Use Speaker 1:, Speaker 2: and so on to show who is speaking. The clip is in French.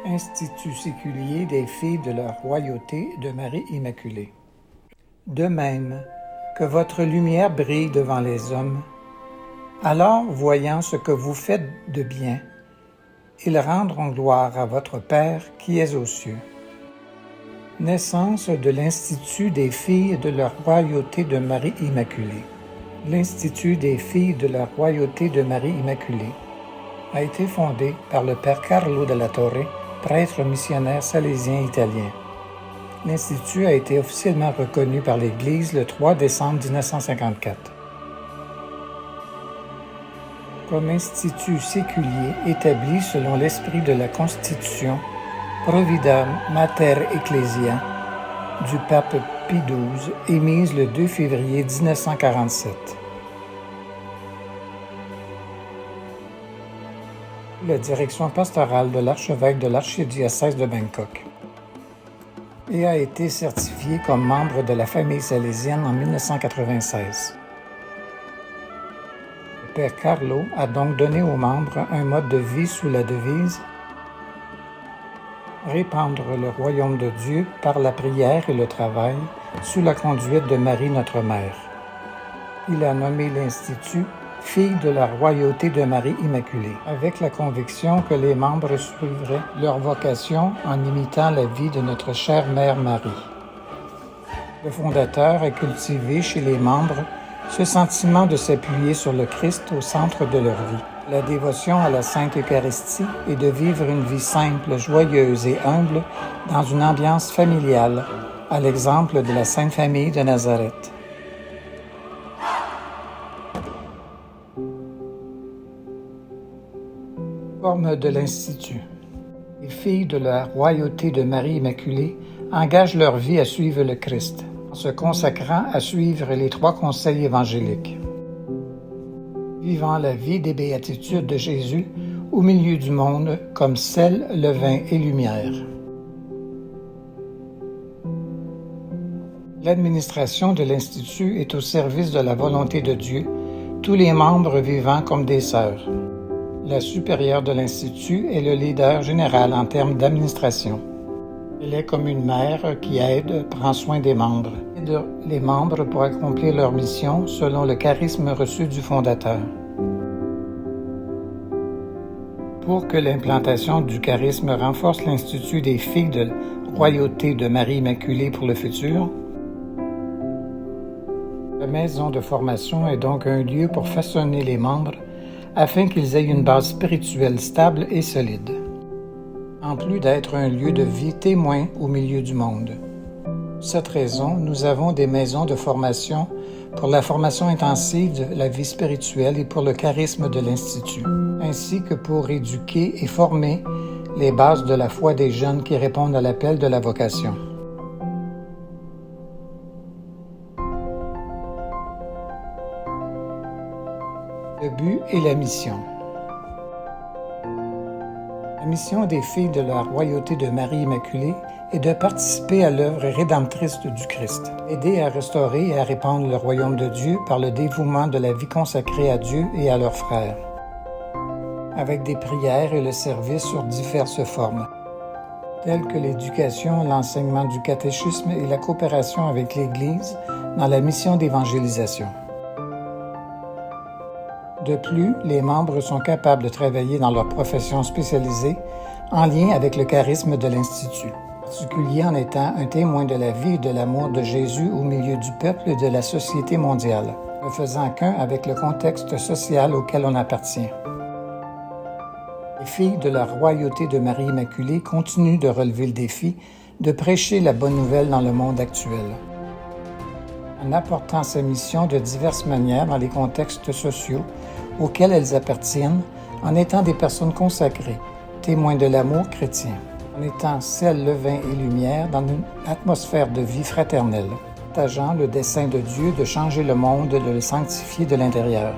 Speaker 1: Institut séculier des filles de la royauté de Marie Immaculée. De même que votre lumière brille devant les hommes, alors, voyant ce que vous faites de bien, ils rendront gloire à votre Père qui est aux cieux. Naissance de l'Institut des filles de la royauté de Marie Immaculée. L'Institut des filles de la royauté de Marie Immaculée a été fondé par le Père Carlo della Torre, prêtre missionnaire salésien italien. L'Institut a été officiellement reconnu par l'Église le 3 décembre 1954. Comme institut séculier établi selon l'esprit de la Constitution Provida Mater Ecclesia du pape Pie XII, émise le 2 février 1947. La direction pastorale de l'archevêque de l'archidiocèse de Bangkok et a été certifié comme membre de la famille salésienne en 1996. Le Père Carlo a donc donné aux membres un mode de vie sous la devise « Répandre le royaume de Dieu par la prière et le travail sous la conduite de Marie notre Mère ». Il a nommé l'Institut « Filles de la royauté de Marie Immaculée », avec la conviction que les membres suivraient leur vocation en imitant la vie de notre chère Mère Marie. Le fondateur a cultivé chez les membres ce sentiment de s'appuyer sur le Christ au centre de leur vie, la dévotion à la Sainte Eucharistie et de vivre une vie simple, joyeuse et humble dans une ambiance familiale, à l'exemple de la Sainte Famille de Nazareth. Forme de l'Institut. Les filles de la royauté de Marie Immaculée engagent leur vie à suivre le Christ, en se consacrant à suivre les 3 conseils évangéliques. Vivant la vie des béatitudes de Jésus au milieu du monde comme sel, levain et lumière. L'administration de l'Institut est au service de la volonté de Dieu, tous les membres vivant comme des sœurs. La supérieure de l'Institut est le leader général en termes d'administration. Elle est comme une mère qui aide, prend soin des membres, aide les membres pour accomplir leur mission selon le charisme reçu du fondateur. Pour que l'implantation du charisme renforce l'Institut des filles de la royauté de Marie Immaculée pour le futur, la maison de formation est donc un lieu pour façonner les membres afin qu'ils aient une base spirituelle stable et solide, en plus d'être un lieu de vie témoin au milieu du monde. Pour cette raison, nous avons des maisons de formation pour la formation intensive de la vie spirituelle et pour le charisme de l'Institut, ainsi que pour éduquer et former les bases de la foi des jeunes qui répondent à l'appel de la vocation. Le but et la mission. La mission des filles de la royauté de Marie Immaculée est de participer à l'œuvre rédemptrice du Christ, aider à restaurer et à répandre le royaume de Dieu par le dévouement de la vie consacrée à Dieu et à leurs frères, avec des prières et le service sur diverses formes, telles que l'éducation, l'enseignement du catéchisme et la coopération avec l'Église dans la mission d'évangélisation. De plus, les membres sont capables de travailler dans leur profession spécialisée en lien avec le charisme de l'Institut, en particulier en étant un témoin de la vie et de l'amour de Jésus au milieu du peuple et de la société mondiale, ne faisant qu'un avec le contexte social auquel on appartient. Les filles de la royauté de Marie Immaculée continuent de relever le défi de prêcher la bonne nouvelle dans le monde actuel, en apportant sa mission de diverses manières dans les contextes sociaux auxquels elles appartiennent, en étant des personnes consacrées, témoins de l'amour chrétien, en étant sel, levain et lumière dans une atmosphère de vie fraternelle, partageant le dessein de Dieu de changer le monde et de le sanctifier de l'intérieur.